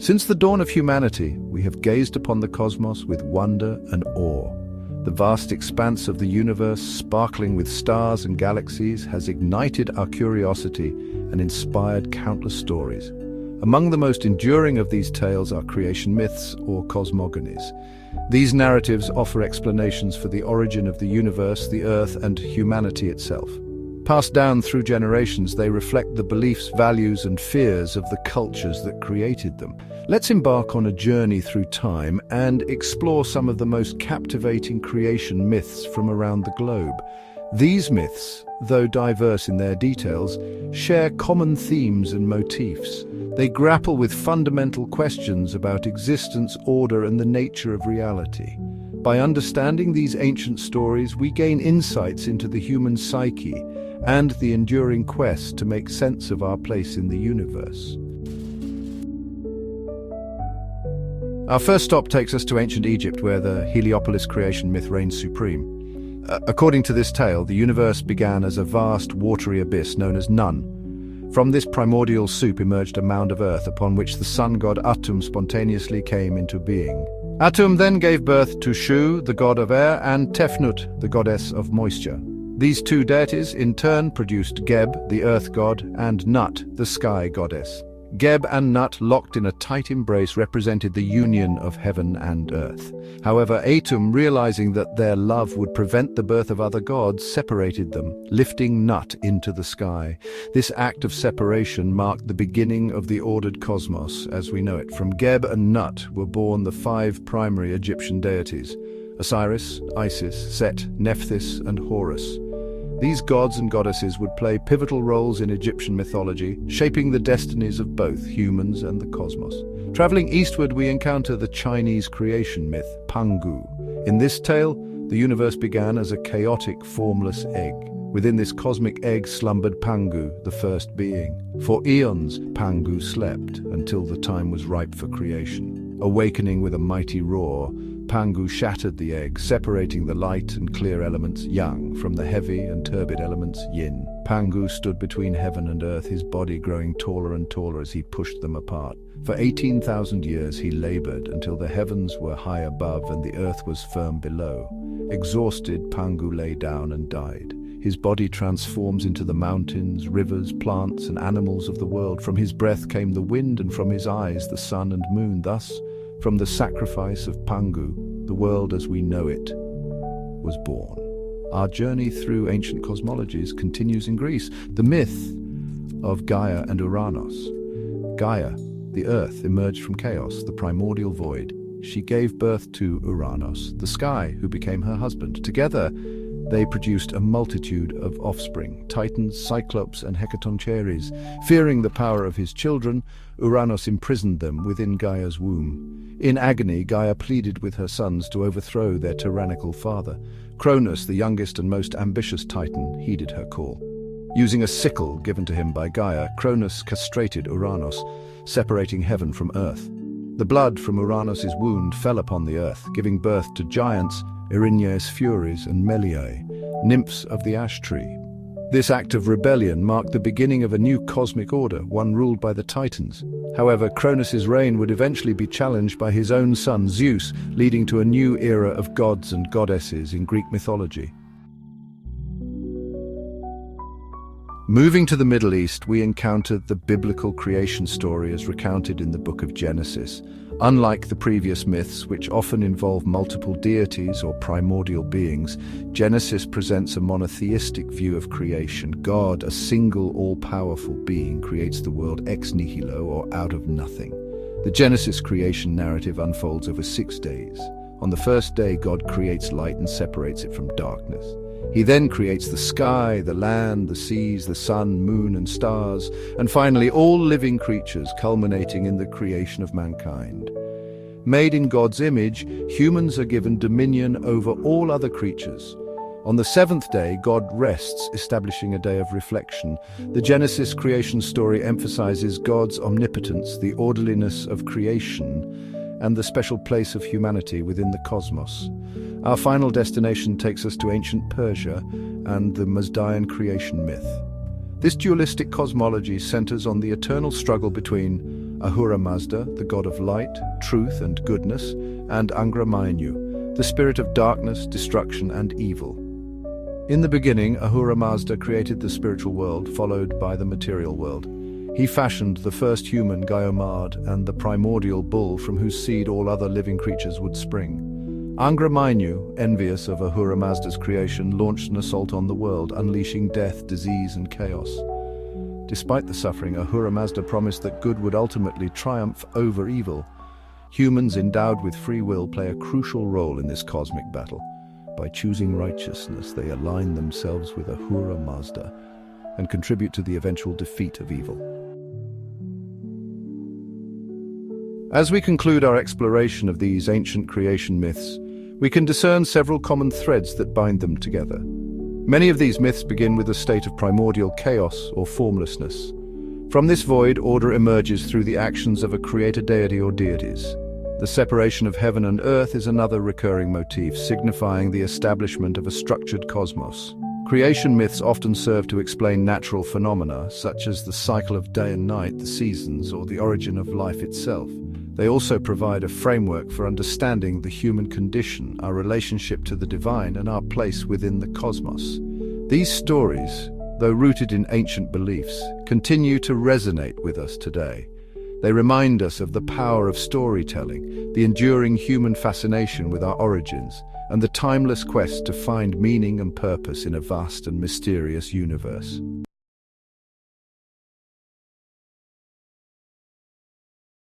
Since the dawn of humanity, we have gazed upon the cosmos with wonder and awe. The vast expanse of the universe, sparkling with stars and galaxies, has ignited our curiosity and inspired countless stories. Among the most enduring of these tales are creation myths, or cosmogonies. These narratives offer explanations for the origin of the universe, the earth, and humanity itself. Passed down through generations, they reflect the beliefs, values, and fears of the cultures that created them. Let's embark on a journey through time and explore some of the most captivating creation myths from around the globe. These myths, though diverse in their details, share common themes and motifs. They grapple with fundamental questions about existence, order, and the nature of reality. By understanding these ancient stories, we gain insights into the human psyche and the enduring quest to make sense of our place in the universe. Our first stop takes us to ancient Egypt, where the Heliopolis creation myth reigns supreme. According to this tale, the universe began as a vast, watery abyss known as Nun. From this primordial soup emerged a mound of earth upon which the sun god Atum spontaneously came into being. Atum then gave birth to Shu, the god of air, and Tefnut, the goddess of moisture. These two deities in turn produced Geb, the earth god, and Nut, the sky goddess. Geb and Nut, locked in a tight embrace, represented the union of heaven and earth. However, Atum, realizing that their love would prevent the birth of other gods, separated them, lifting Nut into the sky. This act of separation marked the beginning of the ordered cosmos as we know it. From Geb and Nut were born the 5 primary Egyptian deities: Osiris, Isis, Set, Nephthys, and Horus. These gods and goddesses would play pivotal roles in Egyptian mythology, shaping the destinies of both humans and the cosmos. Traveling eastward, we encounter the Chinese creation myth, Pangu. In this tale, the universe began as a chaotic, formless egg. Within this cosmic egg slumbered Pangu, the first being. For eons, Pangu slept until the time was ripe for creation. Awakening with a mighty roar, Pangu shattered the egg, separating the light and clear elements, yang, from the heavy and turbid elements, yin. Pangu stood between heaven and earth, his body growing taller and taller as he pushed them apart. For 18,000 years he labored until the heavens were high above and the earth was firm below. Exhausted, Pangu lay down and died. His body transforms into the mountains, rivers, plants, and animals of the world. From his breath came the wind, and from his eyes the sun and moon. Thus, from the sacrifice of Pangu, the world as we know it was born. Our journey through ancient cosmologies continues in Greece. The myth of Gaia and Uranos. Gaia, the earth, emerged from chaos, the primordial void. She gave birth to Uranos, the sky, who became her husband. Together, they produced a multitude of offspring, Titans, Cyclops, and Hecatoncheires. Fearing the power of his children, Uranos imprisoned them within Gaia's womb. In agony, Gaia pleaded with her sons to overthrow their tyrannical father. Cronus, the youngest and most ambitious Titan, heeded her call. Using a sickle given to him by Gaia, Cronus castrated Uranos, separating heaven from earth. The blood from Uranos' wound fell upon the earth, giving birth to giants, Erinyes Furies and Meliae, nymphs of the ash tree. This act of rebellion marked the beginning of a new cosmic order, one ruled by the Titans. However, Cronus' reign would eventually be challenged by his own son Zeus, leading to a new era of gods and goddesses in Greek mythology. Moving to the Middle East, we encountered the biblical creation story as recounted in the book of Genesis. Unlike the previous myths, which often involve multiple deities or primordial beings, Genesis presents a monotheistic view of creation. God, a single, all-powerful being, creates the world ex nihilo, or out of nothing. The Genesis creation narrative unfolds over 6 days. On the first day, God creates light and separates it from darkness. He then creates the sky, the land, the seas, the sun, moon, and stars, and finally all living creatures, culminating in the creation of mankind. Made in God's image, humans are given dominion over all other creatures. On the 7th day, God rests, establishing a day of reflection. The Genesis creation story emphasizes God's omnipotence, the orderliness of creation, and the special place of humanity within the cosmos. Our final destination takes us to ancient Persia and the Mazdaian creation myth. This dualistic cosmology centers on the eternal struggle between Ahura Mazda, the god of light, truth and goodness, and Angra Mainyu, the spirit of darkness, destruction and evil. In the beginning, Ahura Mazda created the spiritual world, followed by the material world. He fashioned the first human, Gaiomard, and the primordial bull from whose seed all other living creatures would spring. Angra Mainyu, envious of Ahura Mazda's creation, launched an assault on the world, unleashing death, disease and chaos. Despite the suffering, Ahura Mazda promised that good would ultimately triumph over evil. Humans endowed with free will play a crucial role in this cosmic battle. By choosing righteousness, they align themselves with Ahura Mazda and contribute to the eventual defeat of evil. As we conclude our exploration of these ancient creation myths, we can discern several common threads that bind them together. Many of these myths begin with a state of primordial chaos or formlessness. From this void, order emerges through the actions of a creator deity or deities. The separation of heaven and earth is another recurring motif, signifying the establishment of a structured cosmos. Creation myths often serve to explain natural phenomena, such as the cycle of day and night, the seasons, or the origin of life itself. They also provide a framework for understanding the human condition, our relationship to the divine, and our place within the cosmos. These stories, though rooted in ancient beliefs, continue to resonate with us today. They remind us of the power of storytelling, the enduring human fascination with our origins, and the timeless quest to find meaning and purpose in a vast and mysterious universe.